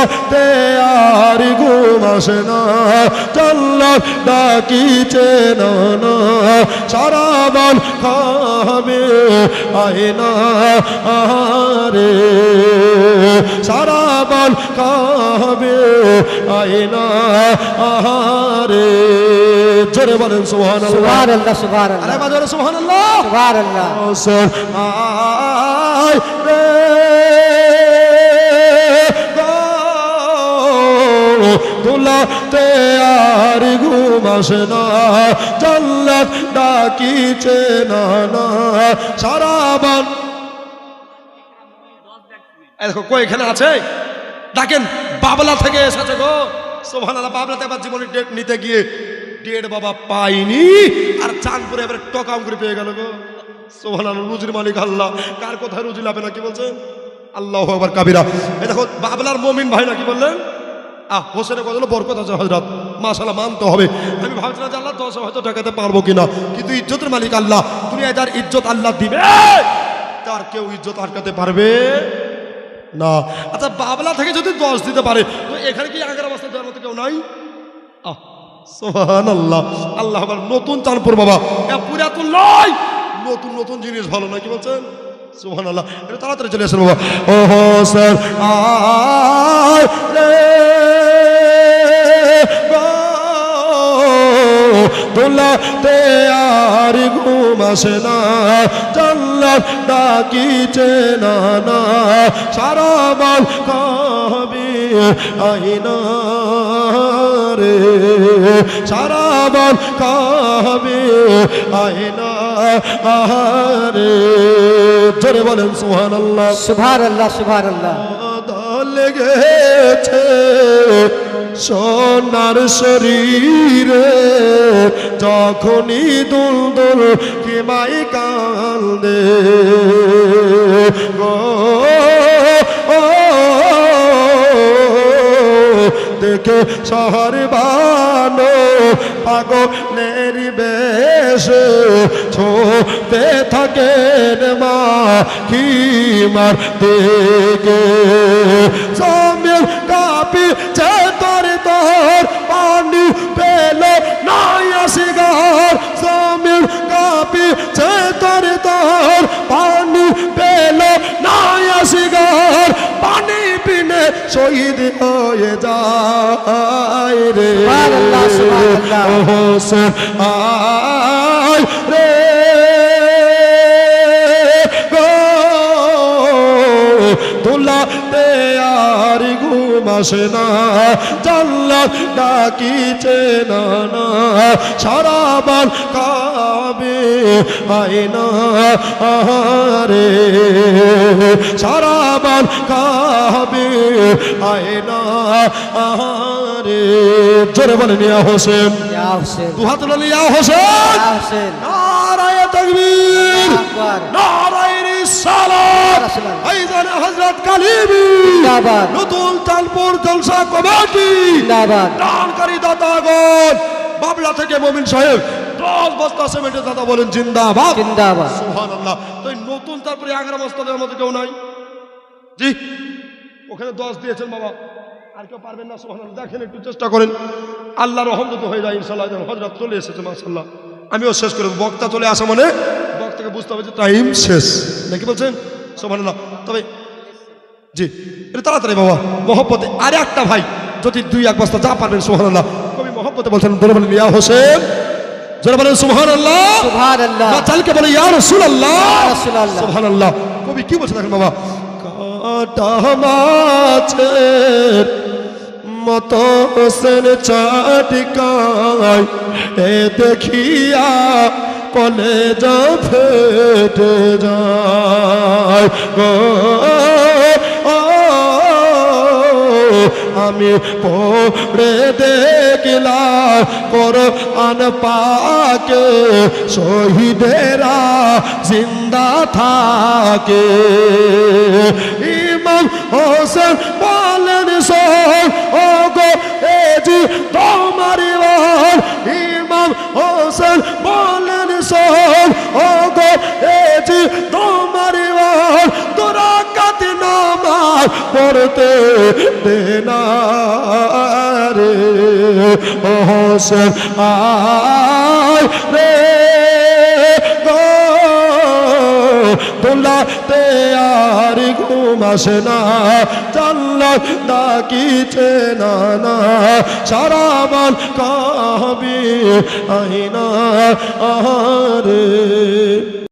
দোলাতে আর ঘুম আসে না, জান্নাত ডাকিছে না না, সারা বন খাবে আয়না আরে, সারা বন খাবে আয়না আরে। জোরে বলেন সুবহানাল্লাহ, সুবহানাল্লাহ, সুবহানাল্লাহ, আরে বাজারে সুবহানাল্লাহ, সুবহানাল্লাহ। আয় রে দোলাতে আর ঘুম আসে না, জান্নাত ডাকিছে না না, সারা বন। দেখো কই এখানে আছে, ডাকেন বাবলা থেকে এসেছে গো সুবহানাল্লাহ। বাবলাতে আবার জীবনে ডেট নিতে গিয়ে ডেট বাবা পাইনি, আর চাঁদপুরে এবারে টকাম করে পেয়ে গেল গো সুবহানাল্লাহ। রুজির মালিক আল্লাহ, কার কোথায় রুজি লাভে না, কি বলছেন আল্লাহু আকবার কাবীরা। এই দেখো বাবলার মুমিন ভাই না কি বললেন, হোসেনের কথা হলো বরকত আছে হযরত, মাশাআল্লাহ মানতে হবে। আমি ভাবছিলাম যে আল্লাহ 10 হয়তো টাকাতে পারবো কিনা, কিন্তু ইজ্জতের মালিক আল্লাহ, দুনিয়ায় যার ইজ্জত আল্লাহ দিবে তার কেউ ইজ্জত আটকাতে পারবে না। আচ্ছা বাবলা থেকে যদি 10 দিতে পারে, তো এখানে কি আগের অবস্থা দেওয়ার মতো কেউ নাই? সুবহানাল্লাহ, আল্লাহ আকবার। নতুন চাঁদপুর বাবা, পুরাতন নয়, নতুন নতুন জিনিস ভালো না, কি বলছেন সুবহানাল্লাহ। এটা তাড়াতাড়ি চলে আসেন বাবা। ও হোসেন আয় রে দোলাতে আর ঘুম আসে না, জান্নাত ডাকিছে না না, সারা বন খাবে আয়না রে, সারা বন খাবে আয়না রে। জোরে বলেন সুবহানাল্লাহ, সুবহানাল্লাহ, সুবহানাল্লাহ। লেগেছে সোনার শরীরে, যখনই দুল দুল কি মাই কান্দে গো, দেখে শহর বানো পাগলের বেশে ছোতে থাকেন মা কি মার দেখে, জমিন কাপি তোর তোর পানি পেল নাই আসিগার, জমিন কাপি তোর তোর পানি পেল নাই আসিগার, পানি পিনে শহীদ হয়ে যায় রে। সুবহানাল্লাহ, সুবহানাল্লাহ। হোসেন আয় রে দোলাতে আর ঘুম আসে না, জান্নাত ডাকিছে না না, সারা বন কাবে আয়না রে, সারা বন কাবে আয়না রে। জোরে বলেন ইয়া হোসেন, ইয়া হোসেন, দুহাত তুলে ইয়া হোসেন, ইয়া হোসেন। নারায়ে তাকবীর, আল্লাহু আকবার, নারায়ে রিসালাত, রাসূলুল্লাহ। আইজানে হযরত কালিমি জিন্দাবাদ, নতুন চাঁদপুর জলসা কমিটি জিন্দাবাদ। দানকারী দাতাগণ, বাবলা থেকে মুমিন সাহেব 10 বস্তা সিমেন্টের দাতা বলেন জিন্দাবাদ, জিন্দাবাদ। সুবহানাল্লাহ। তো এই নতুন তারপরে আগ্রা বস্তা দেওয়ার মতো কেউ নাই জি, ওখানে 10 দিয়েছেন বাবা, আর কেউ পারবেন না সুবহানাল্লাহ। দেখেন একটু চেষ্টা করেন, আল্লাহর রহমত তো হয়ে যায় ইনশাআল্লাহ। হযরত চলে এসেছে মাশাআল্লাহ, আমিও শেষ করে বক্তা চলে আসা মানে বক্তাকে বুঝতে হবে যে টাইম শেষ নাকি বলছেন সুবহানাল্লাহ। তবে জি এটা তাড়াতাড়ি বাবা মহব্বতে, আরে একটা ভাই যদি 2-1 বস্তা যা পারবেন সুবহানাল্লাহ, কবি মহব্বতে বলছেন, বলে বলেন ইয়া হোসেন, যারা বলেন সুবহানাল্লাহ, সুবহানাল্লাহ, চালকে বলে ইয়া রাসূলুল্লাহ, ইয়া রাসূলুল্লাহ। সুবহানাল্লাহ। কবি কি বলছে দেখেন বাবা, কাটা মাছের মতো হোসেন চাটিকায় এ দেখিয়া কলেজা ফেটে যায় গো, আমি পড়ে দেখলাম কোরআন পাকে শহীদেরা জিন্দা থাকে, ইমাম হোসেন বলেন শোন ও গো এ জি তোমার বল, ইমাম হোসেন বলেন শোন ও গো এ জি তোমার বল, তোরা কাত নামাজ পড়তে দেনা রে ও হোসেন আয় রে গো দোলাতে আর ঘুম আসে না জান্নাত ডাকিছে না না সারা মন কাঁবি আইনা আহারে